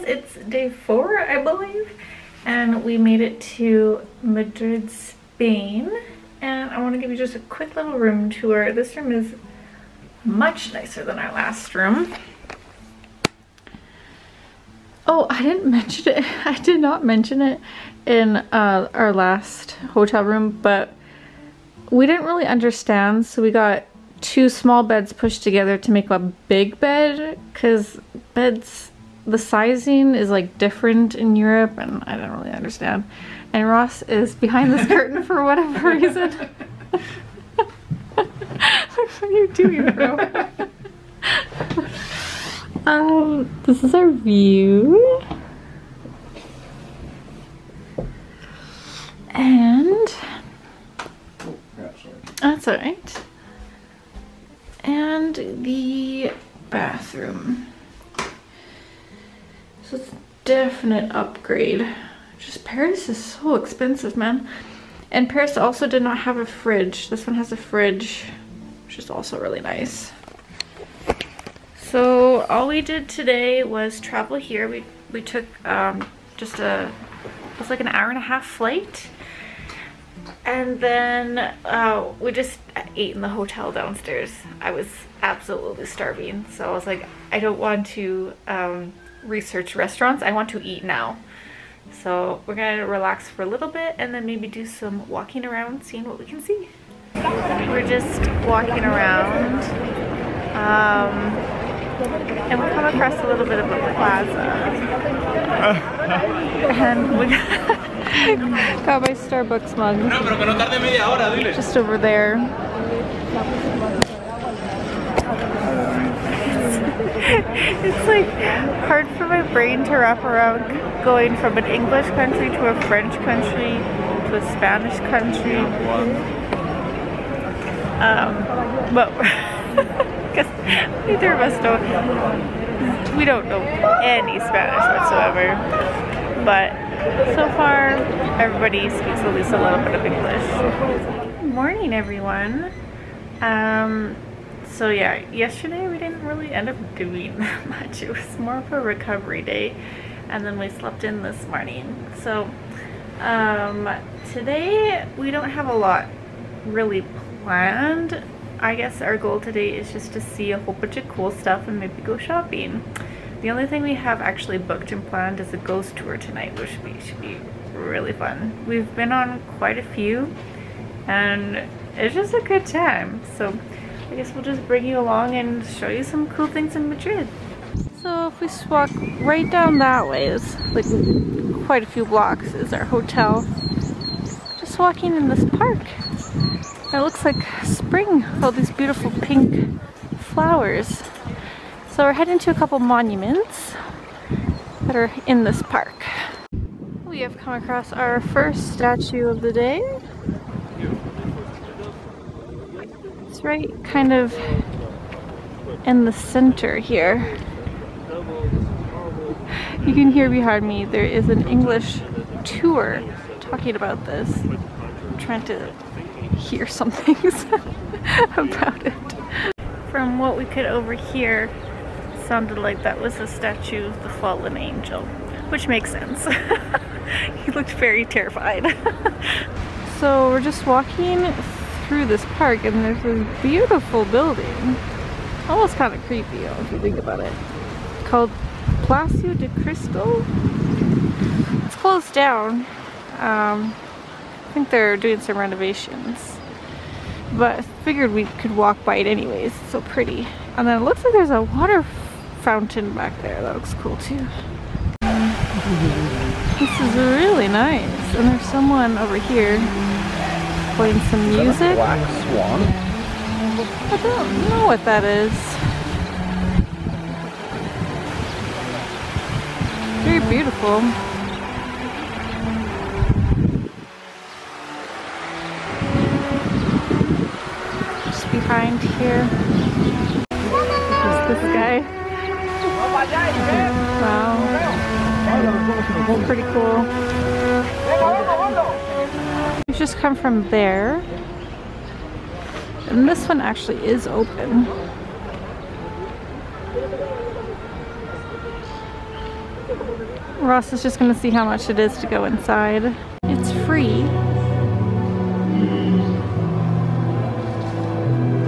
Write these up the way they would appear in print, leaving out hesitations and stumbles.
guys, it's day 4, I believe, and we made it to Madrid, Spain. And I want to give you just a quick little room tour. This room is much nicer than our last room. Oh, I didn't mention it. I did not mention it in our last hotel room, but we didn't really understand, so we got 2 small beds pushed together to make a big bed, because beds, the sizing is like different in Europe, and I don't really understand. And Ross is behind this curtain for whatever reason. What are you doing, bro? This is our view. And that's alright. And the bathroom. So it's a definite upgrade. Just Paris is so expensive, man. And Paris also did not have a fridge. This one has a fridge, which is also really nice. So all we did today was travel here. We took just it was like an 1.5-hour flight. And then we just ate in the hotel downstairs. I was absolutely starving. So I was like, I don't want to research restaurants. I want to eat now. So we're gonna relax for a little bit and then maybe do some walking around, seeing what we can see. We're just walking around. And we come across a little bit of a plaza. And we got my Starbucks mug. Just over there. It's like hard for my brain to wrap around going from an English country to a French country to a Spanish country. But because neither of us we don't know any Spanish whatsoever. But so far, everybody speaks at least a little bit of English. Good morning, everyone. So yeah, yesterday we didn't really end up doing that much. It was more of a recovery day, and then we slept in this morning. So today we don't have a lot really planned. I guess our goal today is just to see a whole bunch of cool stuff and maybe go shopping. The only thing we have actually booked and planned is a ghost tour tonight, which should be really fun. We've been on quite a few, and it's just a good time. So I guess we'll just bring you along and show you some cool things in Madrid. So if we walk right down that way, it's like quite a few blocks, is our hotel. Just walking in this park. It looks like spring with all these beautiful pink flowers. So we're heading to a couple monuments that are in this park. We have come across our first statue of the day. It's right kind of in the center here. You can hear behind me there is an English tour talking about this. I'm trying to hear some things about it. From what we could overhear, it sounded like that was a statue of the fallen angel, which makes sense. He looked very terrified. So we're just walking through this park, and there's this beautiful building, almost kind of creepy if you think about it, called Palacio de Cristal. It's closed down. I think they're doing some renovations, but I figured we could walk by it anyways. It's so pretty. And then it looks like there's a water fountain back there. That looks cool too. This is really nice. And there's someone over here playing some music. Black swan? I don't know what that is. Very beautiful. Behind here is this guy. Wow, pretty cool. We've just come from there, and this one actually is open. Ross is just gonna see how much it is to go inside. It's free.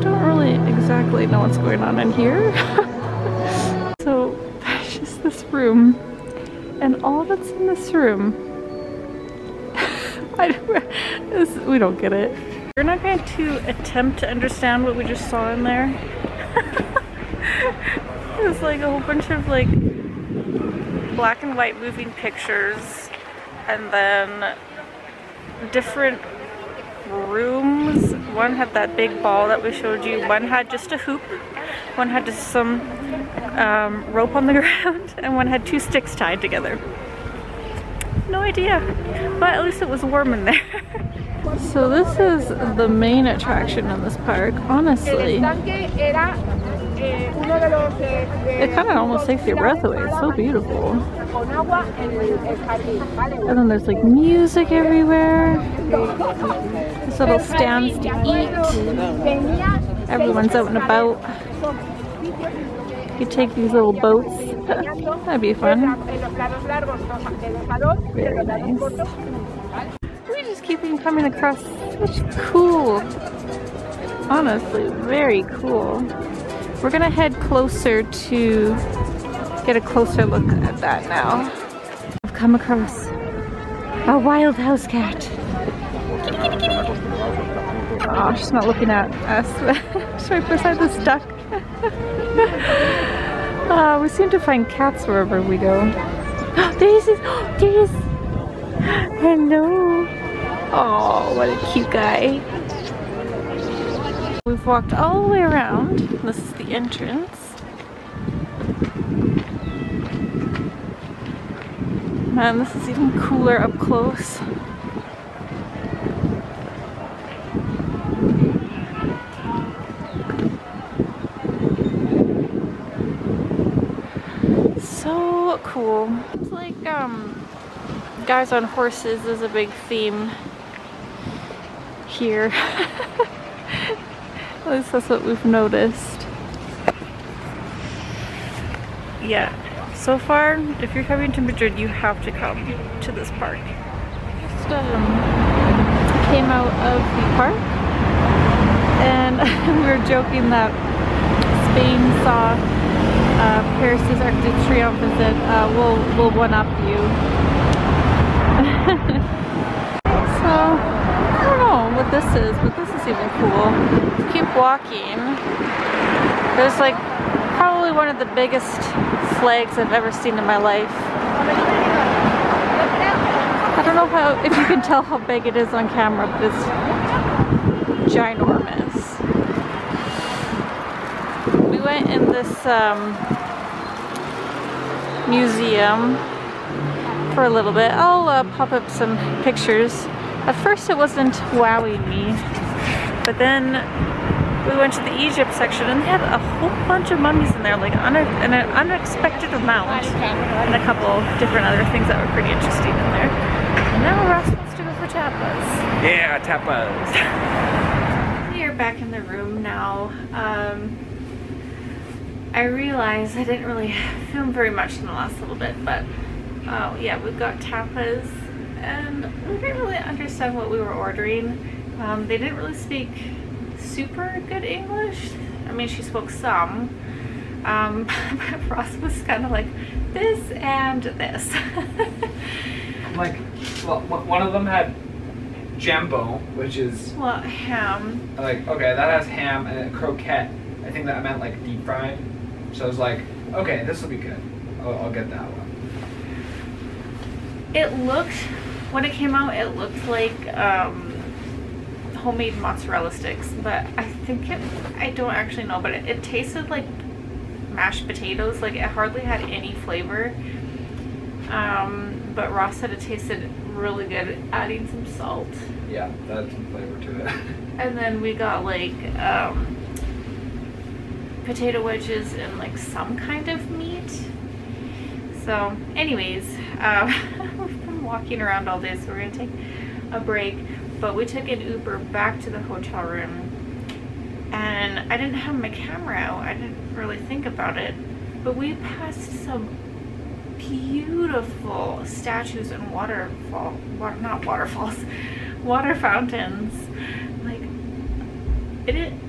Don't really exactly know what's going on in here. So there's just this room, and all that's in this room, we don't get it. We're not going to attempt to understand what we just saw in there. It's like a whole bunch of like black and white moving pictures, and then different rooms. One had that big ball that we showed you, one had just a hoop, one had just some rope on the ground, and one had two sticks tied together. No idea, but at least it was warm in there. So this is the main attraction in this park, honestly. It kind of almost takes your breath away. It's so beautiful. And then there's like music everywhere. There's little stands to eat. Everyone's out and about. You take these little boats. That'd be fun. Very nice. We just keep coming across such cool, honestly, very cool. We're gonna head closer to get a closer look at that now. I've come across a wild house cat. Kitty, kitty, kitty. Oh, she's not looking at us. She's right beside this duck. We seem to find cats wherever we go. There he is! There he is! Hello! Oh, what a cute guy. We've walked all the way around. This is the entrance. Man, this is even cooler up close. So cool. It's like guys on horses is a big theme here. At least that's what we've noticed. Yeah, so far, if you're coming to Madrid, you have to come to this park. Just came out of the park, and we were joking that Spain saw Paris's Arc de Triomphe visit. We'll one-up you. So, I don't know what this is, but this is even cool. Keep walking. There's like probably one of the biggest flags I've ever seen in my life. I don't know if you can tell how big it is on camera, but it's ginormous. We went in this museum for a little bit. I'll pop up some pictures. At first it wasn't wowing me, but then we went to the Egypt section and they had a whole bunch of mummies in there, like an unexpected amount, and a couple different other things that were pretty interesting in there. And now Ross wants to go for tapas. Yeah, tapas. We are back in the room now. I realized I didn't really film very much in the last little bit, but yeah, we've got tapas, and we didn't really understand what we were ordering. They didn't really speak super good English. I mean, she spoke some, but Ross was kind of like this and this. Like, well, one of them had jambo, which is well, ham. like, okay, that has ham, and a croquette. I think that meant like deep fried. So I was like, okay, this will be good. I'll get that one. It looked, when it came out, it looked like homemade mozzarella sticks, but I think I don't actually know, but it tasted like mashed potatoes. Like, it hardly had any flavor. But Ross said it tasted really good, adding some salt. Yeah, that had some flavor to it. And then we got like potato wedges and like some kind of meat. So anyways, we've been walking around all day, so we're gonna take a break, but we took an Uber back to the hotel room, and I didn't have my camera out. I didn't really think about it, but we passed some beautiful statues and water fountains. Like,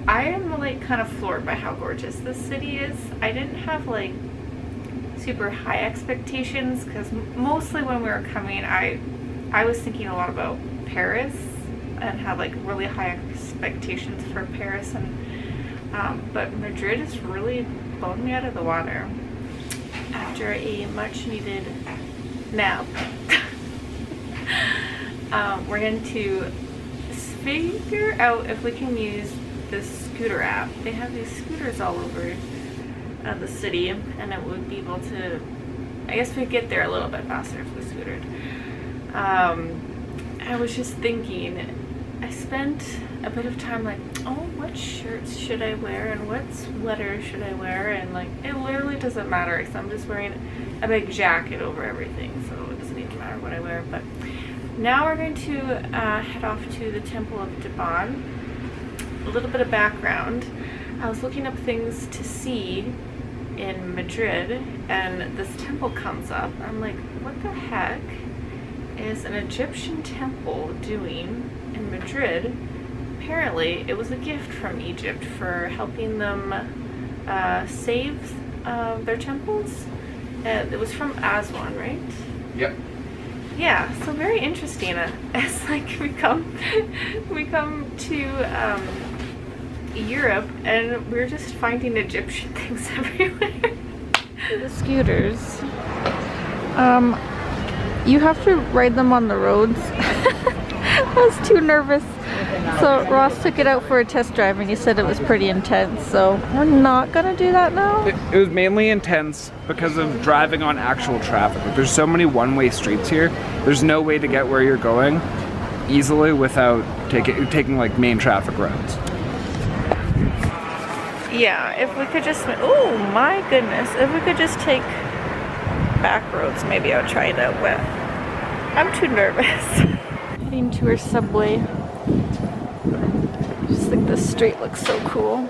I am like kind of floored by how gorgeous this city is. I didn't have like super high expectations because mostly when we were coming, I was thinking a lot about Paris and had like really high expectations for Paris, and but Madrid has really blown me out of the water after a much needed nap. We're going to figure out if we can use this scooter app. They have these scooters all over the city, and it would be able to, I guess we'd get there a little bit faster if we scootered. I was just thinking, I spent a bit of time like, oh, what shirts should I wear and what sweater should I wear, and like it literally doesn't matter because I'm just wearing a big jacket over everything, so it doesn't even matter what I wear. But now we're going to head off to the Temple of Debod. A little bit of background. I was looking up things to see in Madrid and this temple comes up. I'm like, what the heck is an Egyptian temple doing in Madrid? Apparently it was a gift from Egypt for helping them save their temples. It was from Aswan, right? Yep. Yeah, so very interesting. It's like we come to Europe and we're just finding Egyptian things everywhere. The scooters. You have to ride them on the roads. I was too nervous. So Ross took it out for a test drive and he said it was pretty intense. So we're not gonna do that now. It was mainly intense because of driving on actual traffic. Like, there's so many one-way streets here. There's no way to get where you're going easily without taking like main traffic roads. Yeah, if we could just, oh my goodness, if we could just take back roads, maybe I'll try it out, but I'm too nervous. Heading to our subway. I just think this street looks so cool.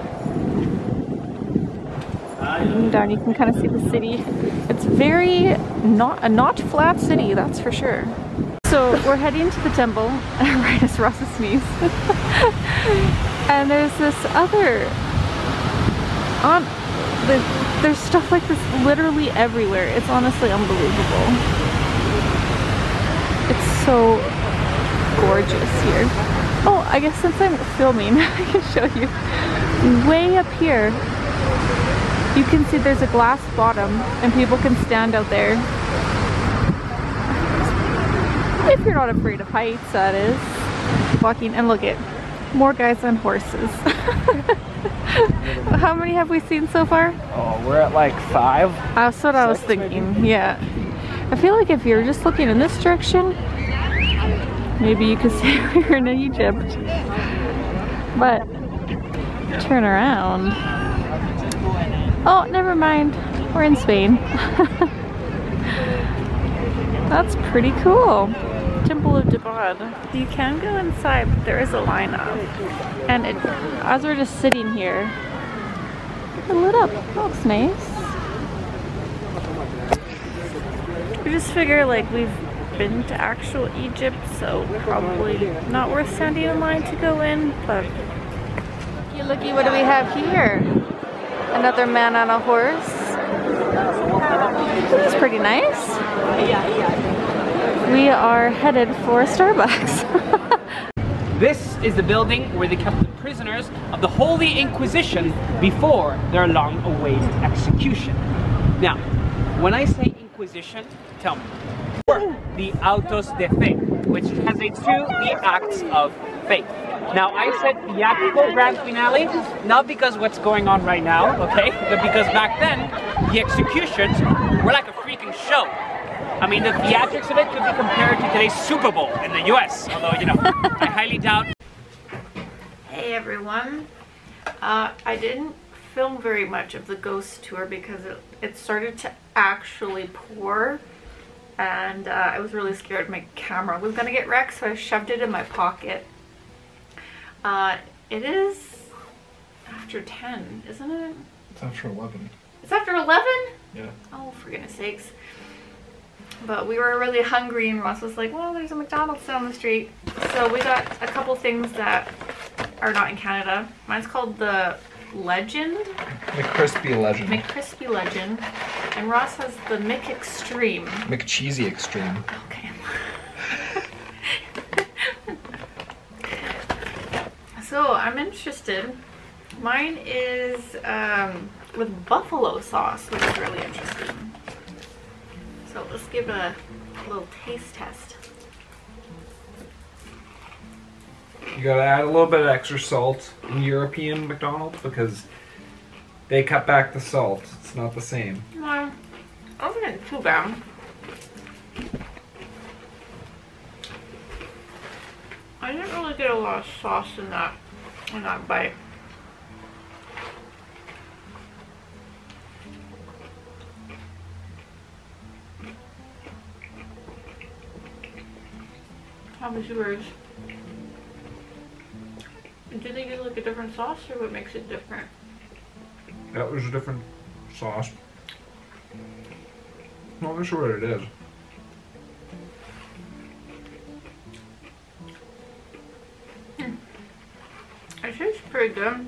And down you can kind of see the city. It's very not flat city, that's for sure. So we're heading to the temple, right as Ross sneeze. And there's this other, there's stuff like this literally everywhere. It's honestly unbelievable. It's so gorgeous here. Oh, I guess since I'm filming, I can show you. Way up here, you can see there's a glass bottom and people can stand out there. If you're not afraid of heights, that is. Walking, and look at more guys on horses. How many have we seen so far? Oh, we're at like 5. That's what I was thinking, maybe. Yeah. I feel like if you're just looking in this direction, maybe you could say we're in Egypt. But turn around. Oh, never mind. We're in Spain. That's pretty cool. Temple of Debod. You can go inside, but there is a line up. And as we're just sitting here, it lit up. That looks nice. We just figure like we've been to actual Egypt, so probably not worth standing in line to go in, but looky, what do we have here? Another man on a horse. That's pretty nice. We are headed for Starbucks. This is the building where they kept the prisoners of the Holy Inquisition before their long-awaited execution. Now, when I say Inquisition, tell me. Or the autos de fe, which translates to the acts of faith. Now, I said theatrical grand finale, not because what's going on right now, okay, but because back then, the executions were like a freaking show. I mean, the theatrics of it could be compared to today's Super Bowl in the US, although, you know, I highly doubt. Hey everyone. I didn't film very much of the ghost tour because it started to actually pour, and I was really scared my camera was gonna get wrecked, so I shoved it in my pocket. It is after 10, isn't it? It's after 11. It's after 11? Yeah. Oh, for goodness sakes. But we were really hungry and Ross was like, well, there's a McDonald's down the street. So we got a couple things that are not in Canada. Mine's called the Legend. McCrispy Legend. McCrispy Legend. And Ross has the McExtreme. McCheesy Extreme. Okay. So I'm interested. Mine is with buffalo sauce, which is really interesting. So let's give a little taste test. You gotta add a little bit of extra salt in European McDonald's because they cut back the salt. It's not the same. No, I don't think it's too bad. I didn't really get a lot of sauce in that bite. How was yours? Do they get like a different sauce or what makes it different? That was a different sauce. Not really sure what it is. It tastes pretty good.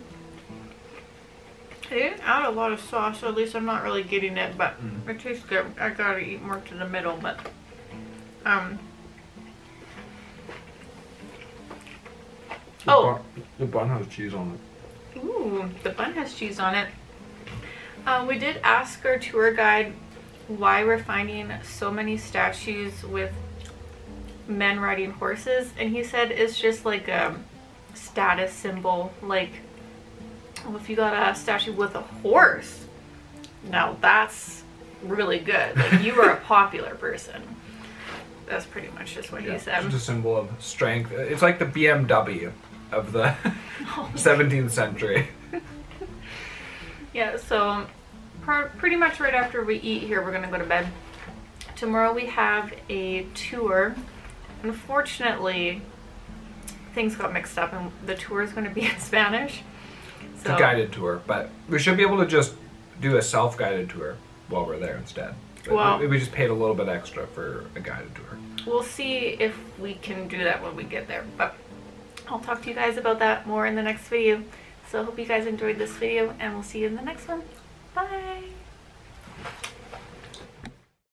They didn't add a lot of sauce, so at least I'm not really getting it, but it tastes good. I gotta eat more to the middle, but The bun has cheese on it. Ooh, the bun has cheese on it. We did ask our tour guide why we're finding so many statues with men riding horses, and he said it's just like a status symbol. Like, well, if you got a statue with a horse, now that's really good. Like, you are a popular person. That's pretty much just what he said. It's just a symbol of strength. It's like the BMW of the 17th century. Yeah, so pretty much right after we eat here, we're gonna go to bed. Tomorrow we have a tour. Unfortunately, things got mixed up and the tour is gonna be in Spanish. It's a guided tour, but we should be able to just do a self-guided tour while we're there instead. But well, we just paid a little bit extra for a guided tour. We'll see if we can do that when we get there, but I'll talk to you guys about that more in the next video. So I hope you guys enjoyed this video and we'll see you in the next one. Bye!